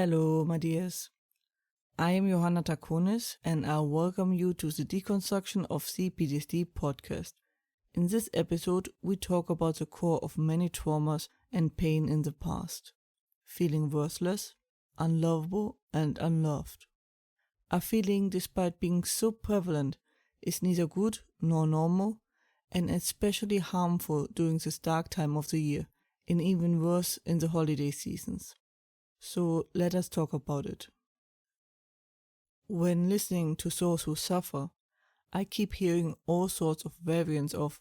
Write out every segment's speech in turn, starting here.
Hello, my dears. I am Johanna Takonis and I welcome you to the Deconstruction of CPTSD podcast. In this episode, we talk about the core of many traumas and pain in the past. Feeling worthless, unlovable, and unloved. A feeling, despite being so prevalent, is neither good nor normal, and especially harmful during this dark time of the year, and even worse in the holiday seasons. So let us talk about it. When listening to those who suffer, I keep hearing all sorts of variants of,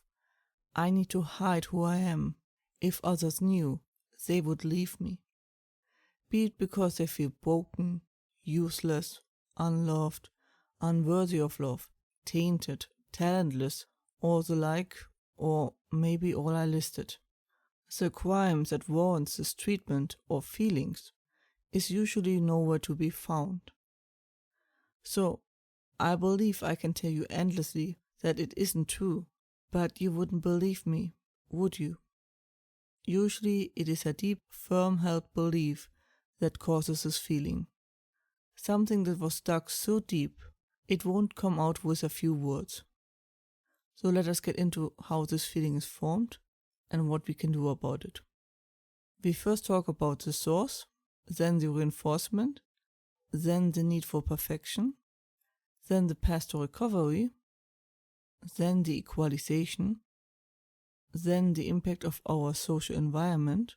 I need to hide who I am. If others knew, they would leave me. Be it because they feel broken, useless, unloved, unworthy of love, tainted, talentless, or the like, or maybe all I listed. The crime that warrants this treatment or feelings is usually nowhere to be found. So, I believe I can tell you endlessly that it isn't true, but you wouldn't believe me, would you? Usually it is a deep, firm-held belief that causes this feeling. Something that was stuck so deep, it won't come out with a few words. So let us get into how this feeling is formed and what we can do about it. We first talk about the source, then the reinforcement, then the need for perfection, then the path to recovery, then the equalization, then the impact of our social environment,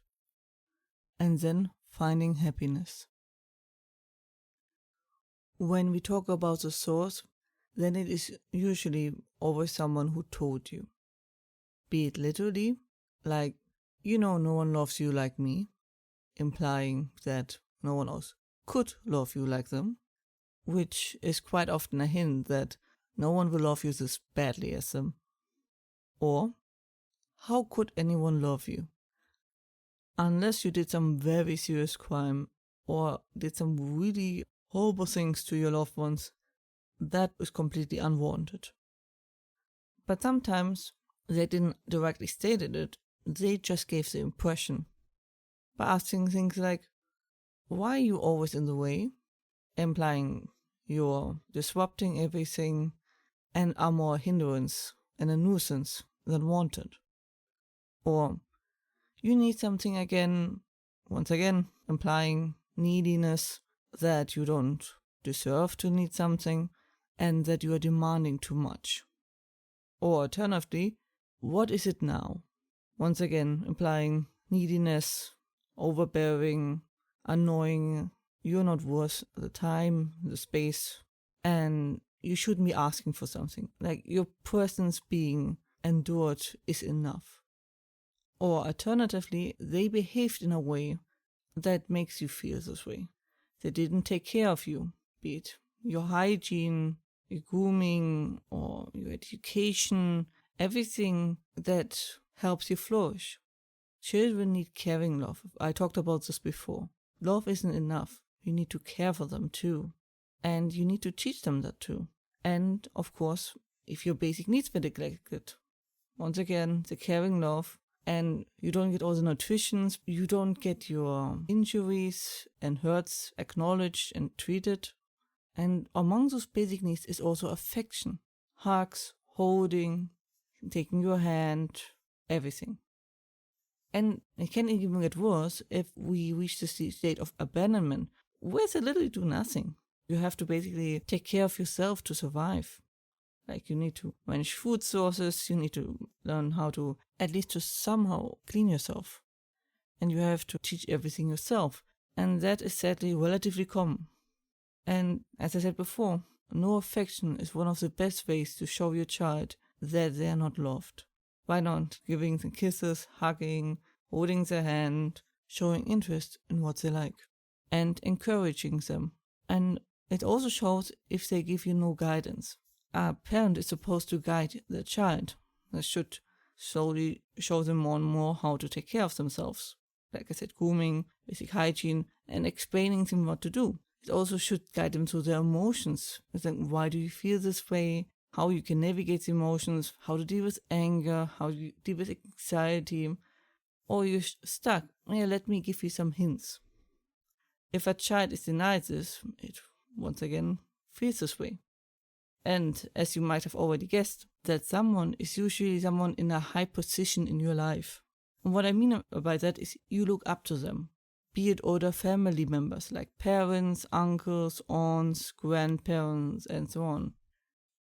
and then finding happiness. When we talk about the source, then it is usually always someone who told you. Be it literally, like, no one loves you like me, implying that no one else could love you like them, which is quite often a hint that no one will love you this badly as them. Or, how could anyone love you? Unless you did some very serious crime or did some really horrible things to your loved ones, that is completely unwarranted. But sometimes they didn't directly state it, they just gave the impression by asking things like, why are you always in the way? Implying you're disrupting everything and are more a hindrance and a nuisance than wanted. Or, you need something again, once again implying neediness, that you don't deserve to need something, and that you are demanding too much. Or alternatively, what is it now? Once again implying neediness, overbearing, annoying, you're not worth the time, the space, and you shouldn't be asking for something. Like your presence being endured is enough. Or alternatively, they behaved in a way that makes you feel this way. They didn't take care of you, be it your hygiene, your grooming, or your education, everything that helps you flourish. Children need caring love. I talked about this before. Love isn't enough. You need to care for them too. And you need to teach them that too. And of course, if your basic needs were neglected, once again, the caring love, and you don't get all the nutritions, you don't get your injuries and hurts acknowledged and treated. And among those basic needs is also affection. Hugs, holding, taking your hand, everything. And it can even get worse if we reach the state of abandonment, where they literally do nothing. You have to basically take care of yourself to survive. Like you need to manage food sources, you need to learn how to at least to somehow clean yourself. And you have to teach everything yourself. And that is sadly relatively common. And as I said before, no affection is one of the best ways to show your child that they are not loved. Why not giving them kisses, hugging, holding their hand, showing interest in what they like, and encouraging them. And it also shows if they give you no guidance. A parent is supposed to guide their child. They should slowly show them more and more how to take care of themselves. Like I said, grooming, basic hygiene, and explaining them what to do. It also should guide them through their emotions. Like, why do you feel this way? How you can navigate the emotions, how to deal with anger, how you deal with anxiety, or you're stuck. Yeah, let me give you some hints. If a child is denied this, it once again feels this way. And as you might have already guessed, that someone is usually someone in a high position in your life. And what I mean by that is you look up to them, be it older family members like parents, uncles, aunts, grandparents, and so on.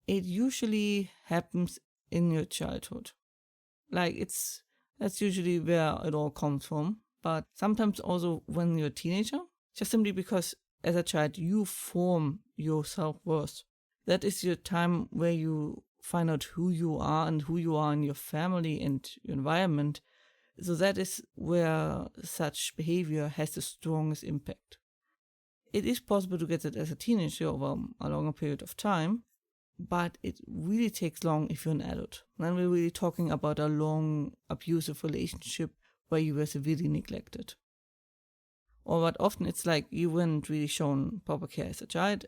It usually happens in your childhood. That's usually where it all comes from. But sometimes also when you're a teenager, just simply because as a child you form your self-worth. That is your time where you find out who you are and who you are in your family and your environment. So that is where such behavior has the strongest impact. It is possible to get that as a teenager over a longer period of time, but it really takes long if you're an adult. Then we're really talking about a long, abusive relationship where you were severely neglected. Or what often it's like you weren't really shown proper care as a child,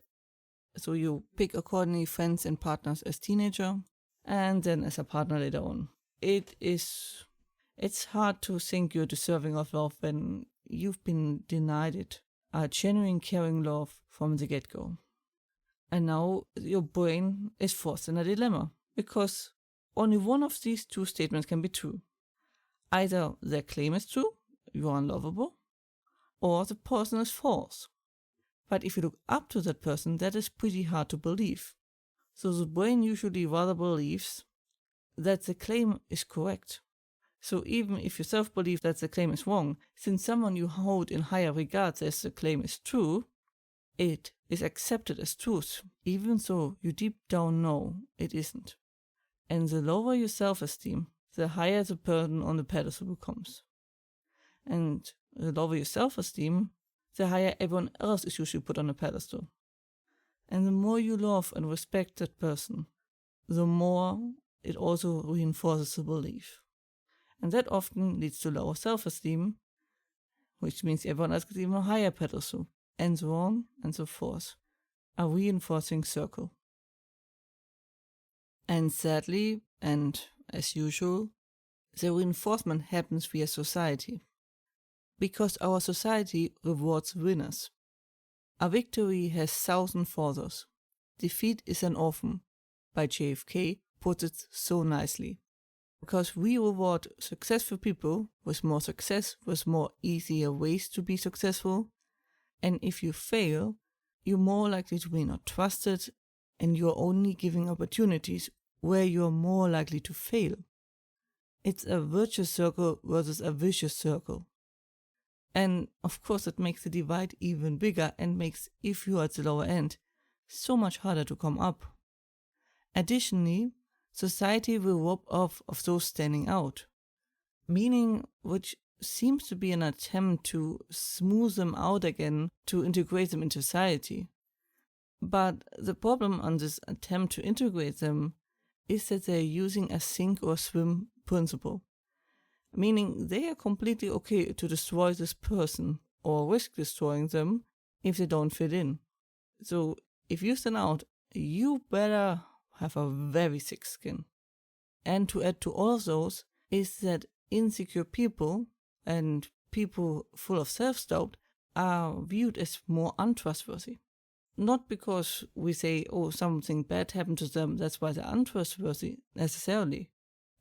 so you pick accordingly friends and partners as teenager, and then as a partner later on. It's hard to think you're deserving of love when you've been denied it, a genuine caring love from the get-go. And now your brain is forced in a dilemma, because only one of these two statements can be true. Either their claim is true, you're unlovable, or the person is false. But if you look up to that person, that is pretty hard to believe. So the brain usually rather believes that the claim is correct. So even if you self-believe that the claim is wrong, since someone you hold in higher regard says the claim is true, it is accepted as truth, even though you deep down know it isn't. And the lower your self-esteem, the higher the person on the pedestal becomes. And the lower your self-esteem, the higher everyone else is usually put on a pedestal. And the more you love and respect that person, the more it also reinforces the belief. And that often leads to lower self-esteem, which means everyone else gets even a higher pedestal, and so on and so forth. A reinforcing circle. And sadly, and as usual, the reinforcement happens via society. Because our society rewards winners. A victory has 1,000 fathers. Defeat is an orphan, by JFK puts it so nicely. Because we reward successful people with more success, with more easier ways to be successful. And if you fail, you're more likely to be not trusted, and you're only giving opportunities where you're more likely to fail. It's a virtuous circle versus a vicious circle. And of course it makes the divide even bigger and makes, if you're at the lower end, so much harder to come up. Additionally, society will rob off of those standing out, meaning which seems to be an attempt to smooth them out again to integrate them into society. But the problem on this attempt to integrate them is that they're using a sink or swim principle. Meaning they are completely okay to destroy this person or risk destroying them if they don't fit in. So if you stand out, you better have a very thick skin. And to add to all of those is that insecure people and people full of self-doubt are viewed as more untrustworthy. Not because we say, oh, something bad happened to them, that's why they're untrustworthy necessarily,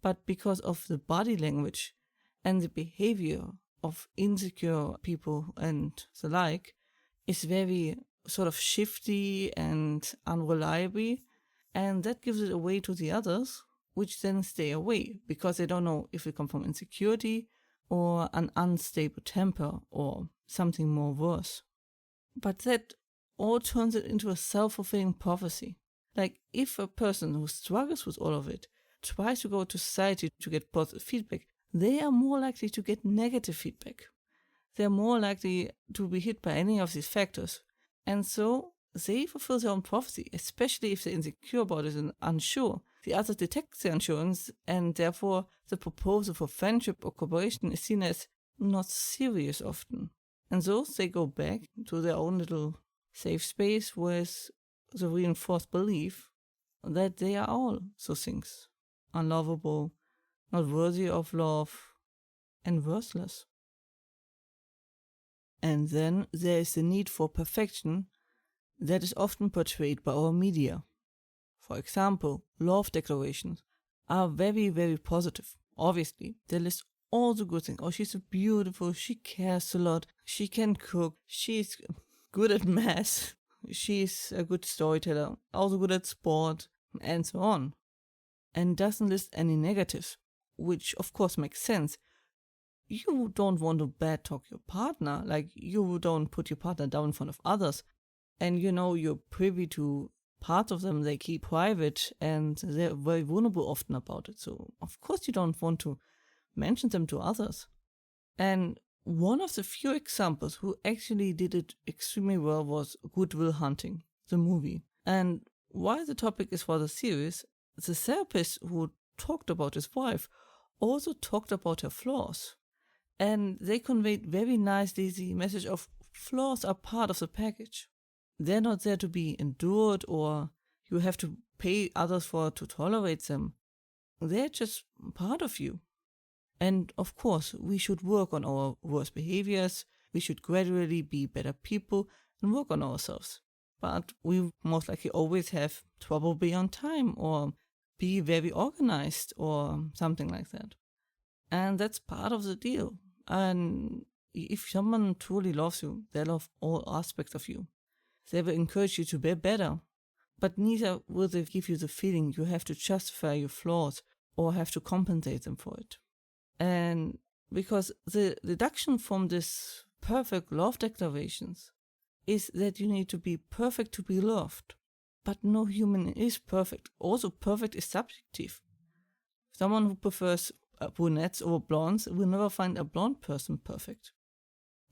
but because of the body language and the behavior of insecure people and the like is very sort of shifty and unreliable, and that gives it away to the others, which then stay away because they don't know if it comes from insecurity or an unstable temper or something more worse. But that all turns it into a self-fulfilling prophecy. Like if a person who struggles with all of it tries to go to society to get positive feedback, they are more likely to get negative feedback. They're more likely to be hit by any of these factors. And so they fulfill their own prophecy, especially if they're insecure about it and unsure. The others detect their insurance, and therefore the proposal for friendship or cooperation is seen as not serious often. And so they go back to their own little safe space with the reinforced belief that they are all those things. Unlovable, not worthy of love, and worthless. And then there is the need for perfection that is often portrayed by our media. For example, love declarations are very, very positive. Obviously, they list all the good things. Oh, she's so beautiful, she cares a lot, she can cook, she's good at math, she's a good storyteller, also good at sport, and so on. And doesn't list any negatives, which of course makes sense. You don't want to bad talk your partner, like you don't put your partner down in front of others. And you're privy to parts of them they keep private, and they're very vulnerable often about it. So of course you don't want to mention them to others. And one of the few examples who actually did it extremely well was Good Will Hunting, the movie. And while the topic is rather serious, the therapist who talked about his wife also talked about her flaws. And they conveyed very nicely the message of flaws are part of the package. They're not there to be endured or you have to pay others to tolerate them. They're just part of you. And of course, we should work on our worst behaviors. We should gradually be better people and work on ourselves. But we most likely always have trouble being on time or be very organized or something like that. And that's part of the deal. And if someone truly loves you, they love all aspects of you. They will encourage you to be better. But neither will they give you the feeling you have to justify your flaws or have to compensate them for it. And because the deduction from this perfect love declarations is that you need to be perfect to be loved. But no human is perfect. Also, perfect is subjective. Someone who prefers brunettes over blondes will never find a blonde person perfect.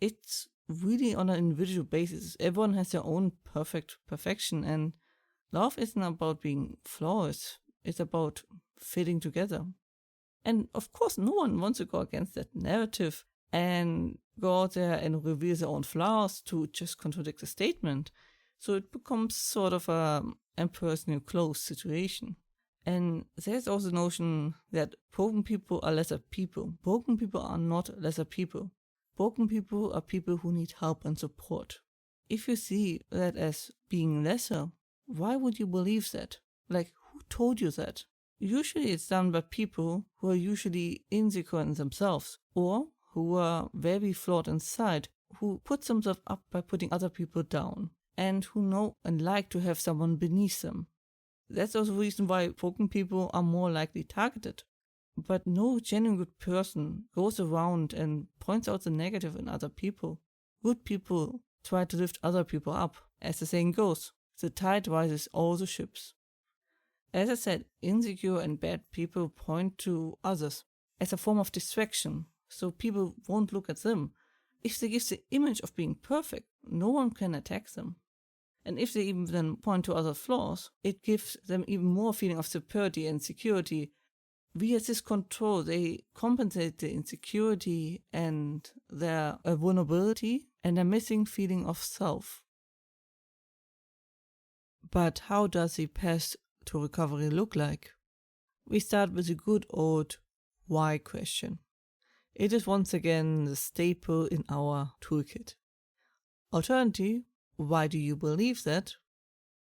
It's really on an individual basis. Everyone has their own perfection, and love isn't about being flawless. It's about fitting together. And of course, no one wants to go against that narrative and go out there and reveal their own flaws to just contradict the statement. So it becomes sort of a emperor's new clothes situation. And there's also the notion that broken people are lesser people. Broken people are not lesser people. Broken people are people who need help and support. If you see that as being lesser, why would you believe that? Like, who told you that? Usually it's done by people who are usually insecure in themselves or who are very flawed inside, who put themselves up by putting other people down and who know and like to have someone beneath them. That's also the reason why broken people are more likely targeted. But no genuine good person goes around and points out the negative in other people. Good people try to lift other people up. As the saying goes, the tide rises all the ships. As I said, insecure and bad people point to others as a form of distraction, so people won't look at them. If they give the image of being perfect, no one can attack them. And if they even then point to other flaws, it gives them even more feeling of superiority and security. Via this control, they compensate the insecurity and their vulnerability and a missing feeling of self. But how does the path to recovery look like? We start with the good old why question. It is once again the staple in our toolkit. Alternatively, why do you believe that?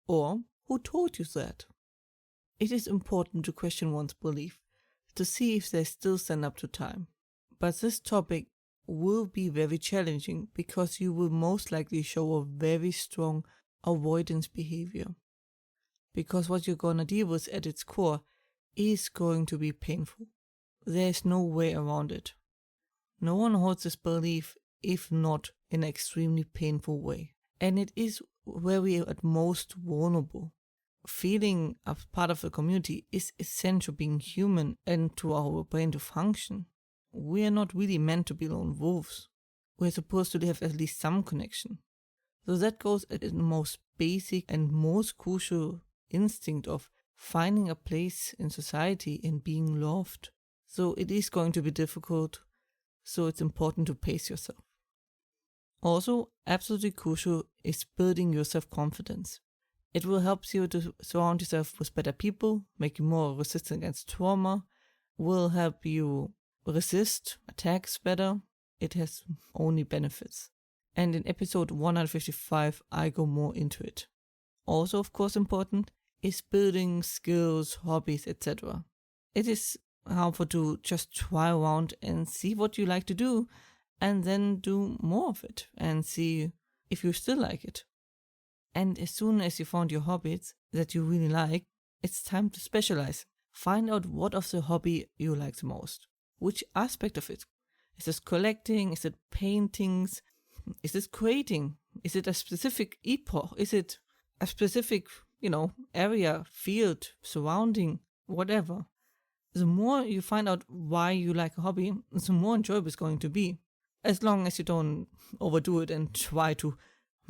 Or who told you that? It is important to question one's belief to see if they still stand up to time. But this topic will be very challenging because you will most likely show a very strong avoidance behavior. Because what you're going to deal with at its core is going to be painful. There's no way around it. No one holds this belief if not in an extremely painful way. And it is where we are at most vulnerable. Feeling a part of the community is essential being human and to our brain to function. We are not really meant to be lone wolves. We're supposed to have at least some connection. So that goes at the most basic and most crucial instinct of finding a place in society and being loved. So it is going to be difficult, so it's important to pace yourself. Also, absolutely crucial is building your self-confidence. It will help you to surround yourself with better people, make you more resistant against trauma, will help you resist attacks better. It has only benefits. And in episode 155, I go more into it. Also, of course, important is building skills, hobbies, etc. It is harmful to just try around and see what you like to do and then do more of it and see if you still like it. And as soon as you found your hobbies that you really like, it's time to specialize. Find out what of the hobby you like the most. Which aspect of it? Is this collecting? Is it paintings? Is it creating? Is it a specific epoch? Is it a specific, area, field, surrounding, whatever? The more you find out why you like a hobby, the more enjoyable it's going to be. As long as you don't overdo it and try to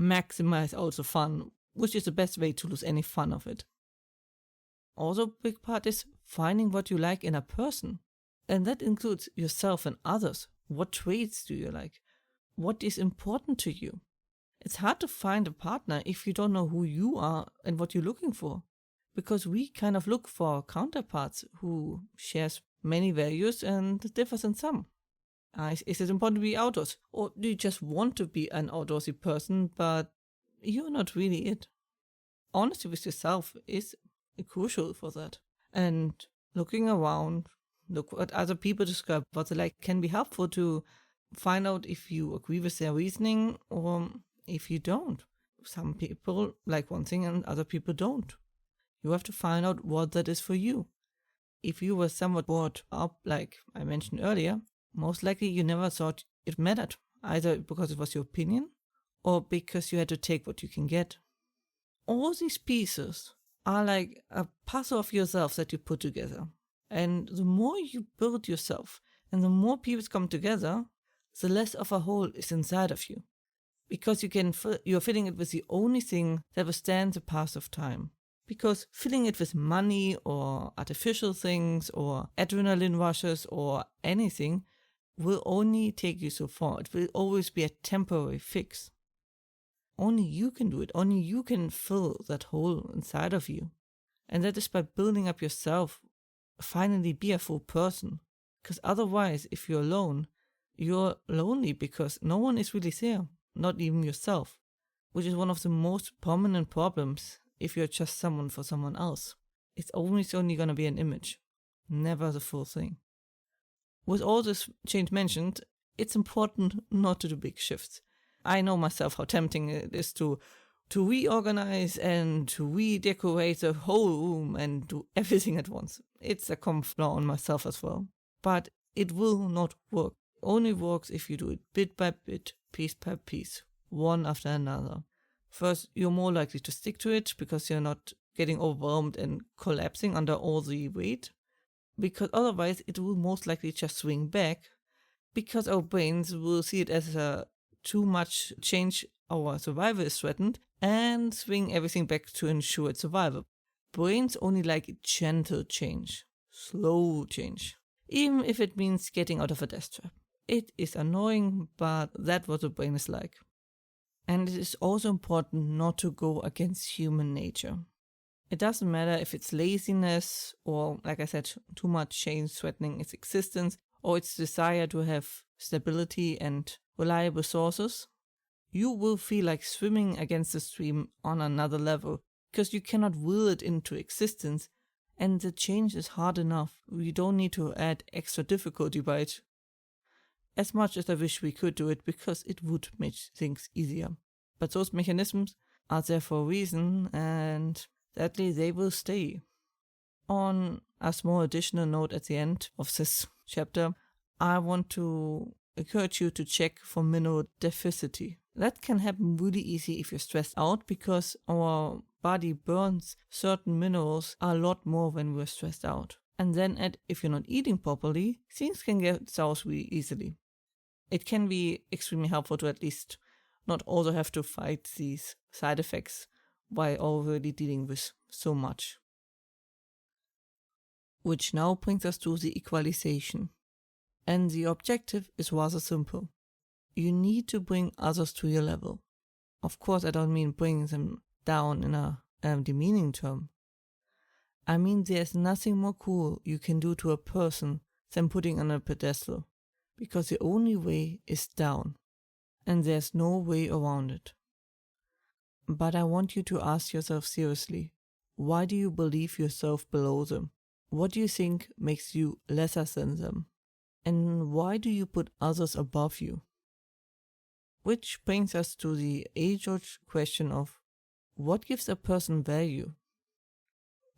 maximize also fun, which is the best way to lose any fun of it. Also, a big part is finding what you like in a person. And that includes yourself and others. What traits do you like? What is important to you? It's hard to find a partner if you don't know who you are and what you're looking for. Because we kind of look for counterparts who shares many values and differs in some. Is it important to be outdoors? Or do you just want to be an outdoorsy person, but you're not really it? Honesty with yourself is crucial for that. And looking around, look what other people describe, what they like, can be helpful to find out if you agree with their reasoning or if you don't. Some people like one thing and other people don't. You have to find out what that is for you. If you were somewhat brought up, like I mentioned earlier, most likely you never thought it mattered, either because it was your opinion or because you had to take what you can get. All these pieces are like a puzzle of yourself that you put together. And the more you build yourself and the more pieces come together, the less of a whole is inside of you. Because you're filling it with the only thing that withstands the pass of time. Because filling it with money or artificial things or adrenaline rushes or anything will only take you so far. It will always be a temporary fix. Only you can do it. Only you can fill that hole inside of you. And that is by building up yourself, finally be a full person. Because otherwise, if you're alone, you're lonely because no one is really there, not even yourself, which is one of the most prominent problems if you're just someone for someone else. It's always only going to be an image, never the full thing. With all this change mentioned, it's important not to do big shifts. I know myself how tempting it is to reorganize and to redecorate the whole room and do everything at once. It's a common flaw on myself as well. But it will not work. It only works if you do it bit by bit, piece by piece, one after another. First, you're more likely to stick to it because you're not getting overwhelmed and collapsing under all the weight. Because otherwise, it will most likely just swing back because our brains will see it as too much change, our survival is threatened, and swing everything back to ensure its survival. Brains only like gentle change, slow change, even if it means getting out of a death trap. It is annoying, but that's what the brain is like. And it is also important not to go against human nature. It doesn't matter if it's laziness or, like I said, too much change threatening its existence or its desire to have stability and reliable sources. You will feel like swimming against the stream on another level because you cannot will it into existence, and the change is hard enough. We don't need to add extra difficulty by it. As much as I wish we could do it because it would make things easier. But those mechanisms are there for a reason, and sadly they will stay. On a small additional note at the end of this chapter, I want to encourage you to check for mineral deficiency. That can happen really easy if you're stressed out because our body burns certain minerals a lot more when we're stressed out. And then if you're not eating properly, things can get sour really easily. It can be extremely helpful to at least not also have to fight these side effects while already dealing with so much. Which now brings us to the equalization. And the objective is rather simple. You need to bring others to your level. Of course, I don't mean bringing them down in a demeaning term. I mean there's nothing more cruel you can do to a person than putting on a pedestal, because the only way is down. and there's no way around it. But I want you to ask yourself seriously, why do you believe yourself below them? What do you think makes you lesser than them? And why do you put others above you? Which brings us to the age-old question of, what gives a person value?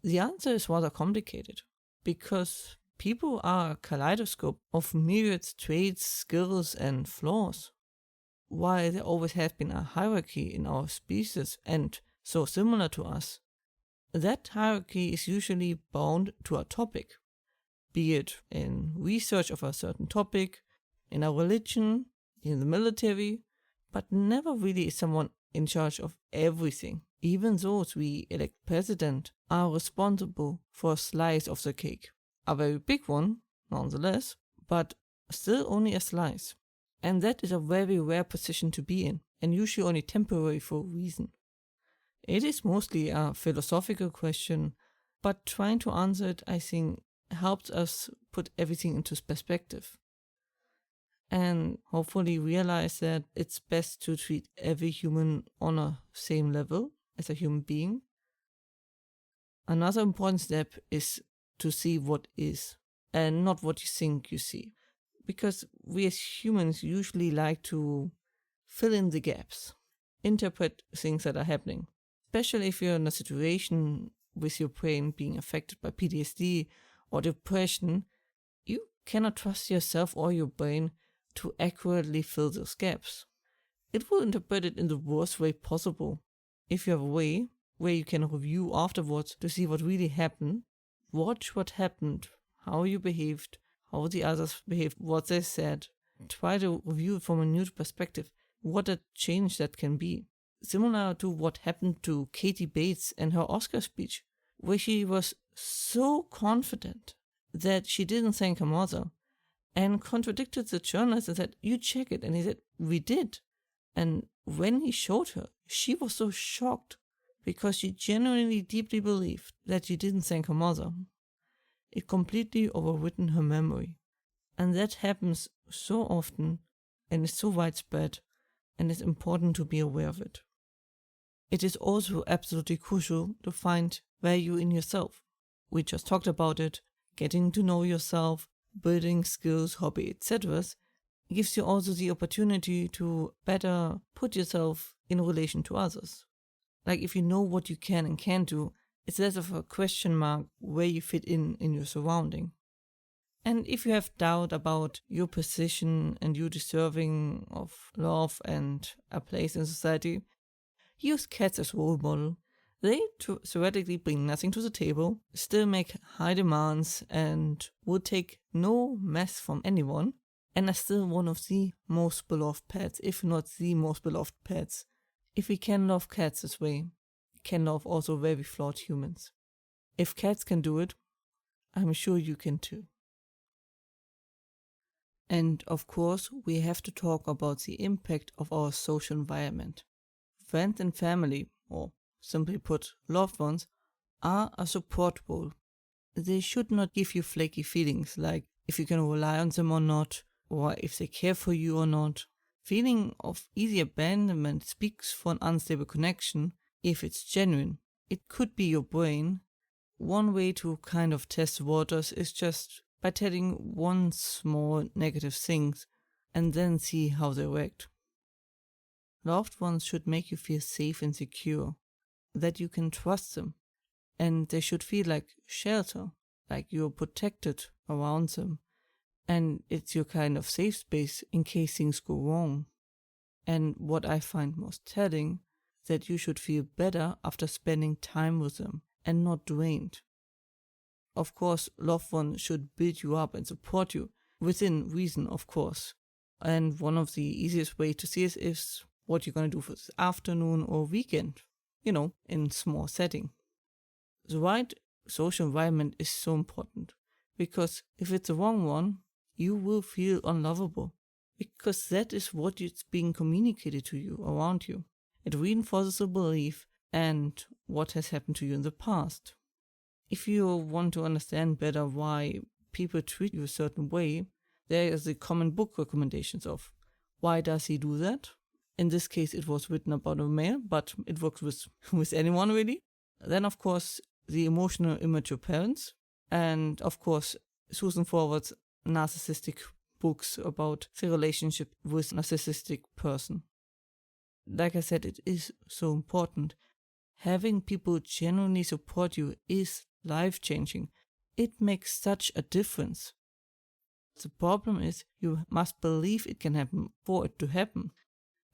The answer is rather complicated, because people are a kaleidoscope of myriad traits, skills, and flaws. While there always has been a hierarchy in our species and so similar to us, that hierarchy is usually bound to a topic, be it in research of a certain topic, in a religion, in the military, but never really is someone in charge of everything. Even those we elect president are responsible for a slice of the cake. A very big one, nonetheless, but still only a slice. And that is a very rare position to be in, and usually only temporary for a reason. It is mostly a philosophical question, but trying to answer it, I think, helps us put everything into perspective. And hopefully realize that it's best to treat every human on a same level as a human being. Another important step is to see what is, and not what you think you see. Because we as humans usually like to fill in the gaps, interpret things that are happening. Especially if you're in a situation with your brain being affected by PTSD or depression, you cannot trust yourself or your brain to accurately fill those gaps. It will interpret it in the worst way possible. If you have a way where you can review afterwards to see what really happened, watch what happened, how you behaved, how the others behaved, what they said, try to review it from a new perspective, what a change that can be. Similar to what happened to Katie Bates and her Oscar speech, where she was so confident that she didn't thank her mother and contradicted the journalist and said, "You check it." And he said, "We did." And when he showed her, she was so shocked because she genuinely deeply believed that she didn't thank her mother. It completely overwritten her memory. And that happens so often and is so widespread, and it's important to be aware of it. It is also absolutely crucial to find value in yourself. We just talked about it. Getting to know yourself, building skills, hobby, etc. gives you also the opportunity to better put yourself in relation to others. Like if you know what you can and can't do, it's less of a question mark where you fit in your surrounding. And if you have doubt about your position and you deserving of love and a place in society, use cats as role model. They theoretically bring nothing to the table, still make high demands, and would take no mess from anyone, and are still one of the most beloved pets, if not the most beloved pets. If we can love cats this way, we can love also very flawed humans. If cats can do it, I'm sure you can too. And of course, we have to talk about the impact of our social environment. Friends and family, or simply put, loved ones, are a support role. They should not give you flaky feelings like if you can rely on them or not, or if they care for you or not. Feeling of easy abandonment speaks for an unstable connection if it's genuine. It could be your brain. One way to kind of test waters is just by telling one small negative things and then see how they react. Loved ones should make you feel safe and secure, that you can trust them, and they should feel like shelter, like you're protected around them, and it's your kind of safe space in case things go wrong. And what I find most telling, that you should feel better after spending time with them and not drained. Of course, loved ones should build you up and support you, within reason, of course. And one of the easiest ways to see it is what you're going to do for this afternoon or weekend, in small setting. The right social environment is so important, because if it's the wrong one, you will feel unlovable, because that is what is being communicated to you around you. It reinforces a belief and what has happened to you in the past. If you want to understand better why people treat you a certain way, there is the common book recommendations of Why does he do that? In this case, it was written about a male, but it works with anyone really. Then, of course, the emotional immature parents. And, of course, Susan Forward's narcissistic books about the relationship with a narcissistic person. Like I said, it is so important. Having people genuinely support you is life-changing. It makes such a difference. The problem is you must believe it can happen for it to happen,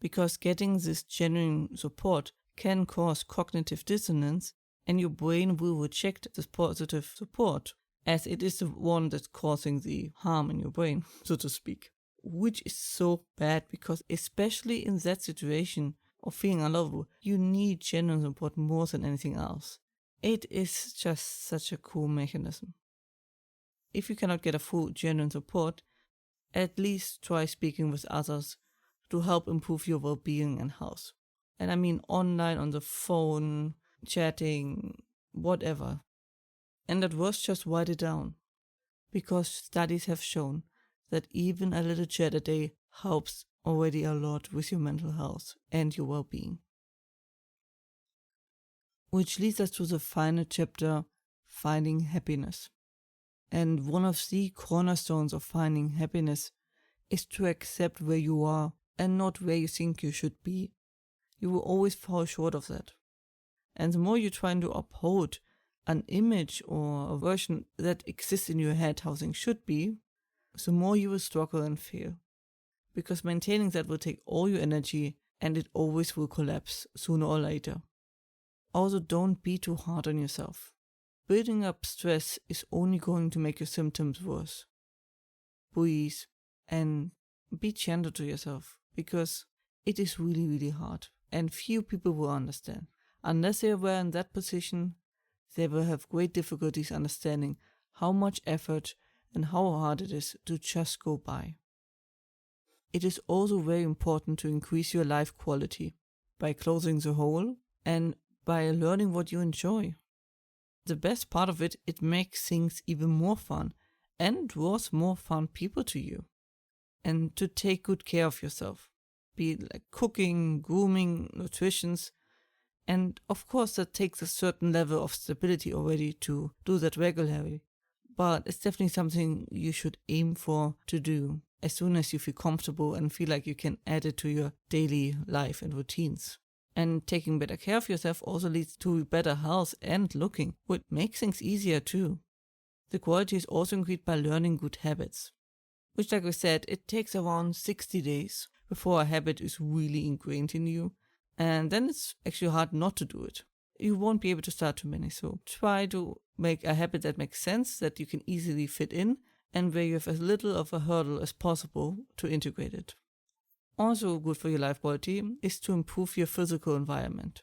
because getting this genuine support can cause cognitive dissonance, and your brain will reject this positive support, as it is the one that's causing the harm in your brain, so to speak. Which is so bad, because especially in that situation of feeling unlovable, you need genuine support more than anything else. It is just such a cool mechanism. If you cannot get a full genuine support, at least try speaking with others to help improve your well-being and health. And I mean online, on the phone, chatting, whatever. And at worst, just write it down. Because studies have shown that even a little chat a day helps already a lot with your mental health and your well-being. Which leads us to the final chapter, finding happiness. And one of the cornerstones of finding happiness is to accept where you are and not where you think you should be. You will always fall short of that. And the more you're trying to uphold an image or a version that exists in your head how things should be, the more you will struggle and fail. Because maintaining that will take all your energy, and it always will collapse sooner or later. Also, don't be too hard on yourself. Building up stress is only going to make your symptoms worse. Breathe and be gentle to yourself, because it is really, really hard, and few people will understand. Unless they were in that position, they will have great difficulties understanding how much effort and how hard it is to just go by. It is also very important to increase your life quality by closing the hole and by learning what you enjoy. The best part of it, it makes things even more fun and draws more fun people to you. And to take good care of yourself, be it like cooking, grooming, nutrition. And of course that takes a certain level of stability already to do that regularly. But it's definitely something you should aim for to do as soon as you feel comfortable and feel like you can add it to your daily life and routines. And taking better care of yourself also leads to better health and looking, which makes things easier too. The quality is also increased by learning good habits, which, like I said, it takes around 60 days before a habit is really ingrained in you, and then it's actually hard not to do it. You won't be able to start too many, so try to make a habit that makes sense, that you can easily fit in, and where you have as little of a hurdle as possible to integrate it. Also good for your life quality is to improve your physical environment.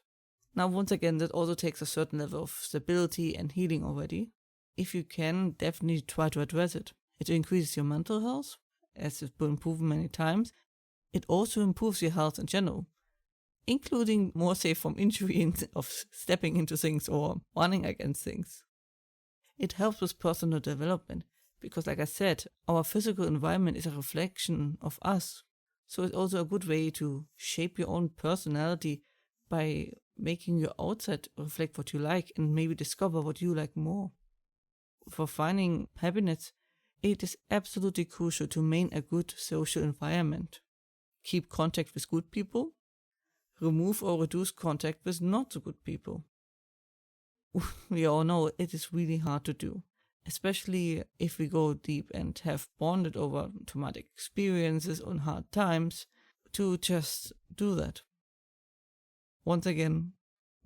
Now, once again, that also takes a certain level of stability and healing already. If you can, definitely try to address it. It increases your mental health, as it's been proven many times. It also improves your health in general, including more safe from injury and of stepping into things or running against things. It helps with personal development, because like I said, our physical environment is a reflection of us. So it's also a good way to shape your own personality by making your outside reflect what you like and maybe discover what you like more. For finding happiness, it is absolutely crucial to maintain a good social environment. Keep contact with good people. Remove or reduce contact with not so good people. We all know it is really hard to do, especially if we go deep and have bonded over traumatic experiences or hard times, to just do that. Once again,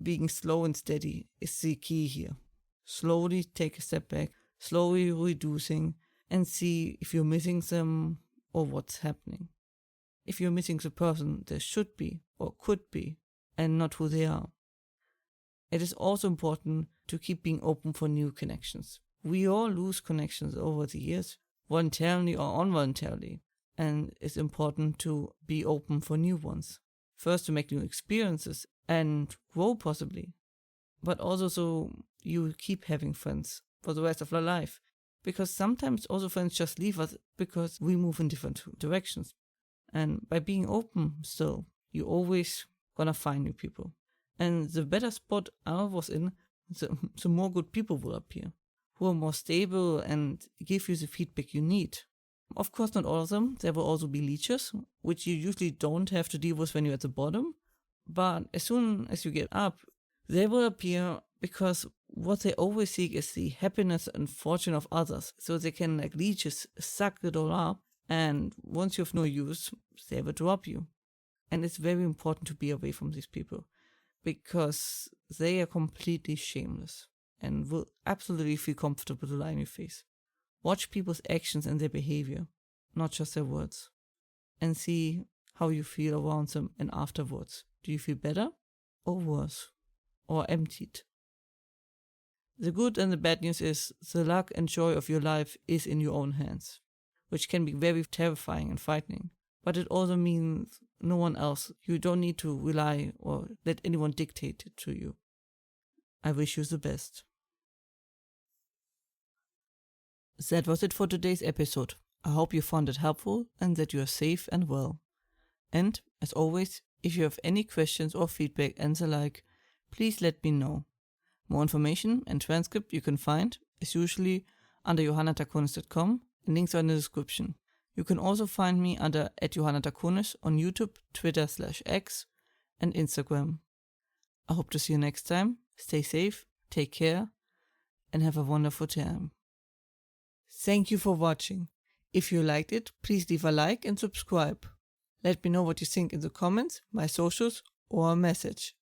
being slow and steady is the key here. Slowly take a step back, slowly reducing, and see if you're missing them or what's happening. If you're missing the person there should be or could be, and not who they are. It is also important to keep being open for new connections. We all lose connections over the years, voluntarily or involuntarily, and it's important to be open for new ones. First, to make new experiences and grow possibly, but also so you keep having friends for the rest of your life. Because sometimes also friends just leave us because we move in different directions. And by being open still, you always gonna find new people. And the better spot I was in, the more good people will appear, who are more stable and give you the feedback you need. Of course, not all of them. There will also be leeches, which you usually don't have to deal with when you're at the bottom. But as soon as you get up, they will appear because what they always seek is the happiness and fortune of others. So they can, like leeches, suck it all up. And once you have no use, they will drop you. And it's very important to be away from these people because they are completely shameless and will absolutely feel comfortable to lie in your face. Watch people's actions and their behavior, not just their words, and see how you feel around them and afterwards. Do you feel better or worse or emptied? The good and the bad news is the luck and joy of your life is in your own hands, which can be very terrifying and frightening. But it also means no one else. You don't need to rely or let anyone dictate it to you. I wish you the best. That was it for today's episode. I hope you found it helpful and that you are safe and well. And, as always, if you have any questions or feedback and the like, please let me know. More information and transcript you can find, as usually, under johannatakunis.com, and links are in the description. You can also find me under @johannatakunis on YouTube, Twitter/X, and Instagram. I hope to see you next time. Stay safe, take care, and have a wonderful time. Thank you for watching. If you liked it, please leave a like and subscribe. Let me know what you think in the comments, my socials, or a message.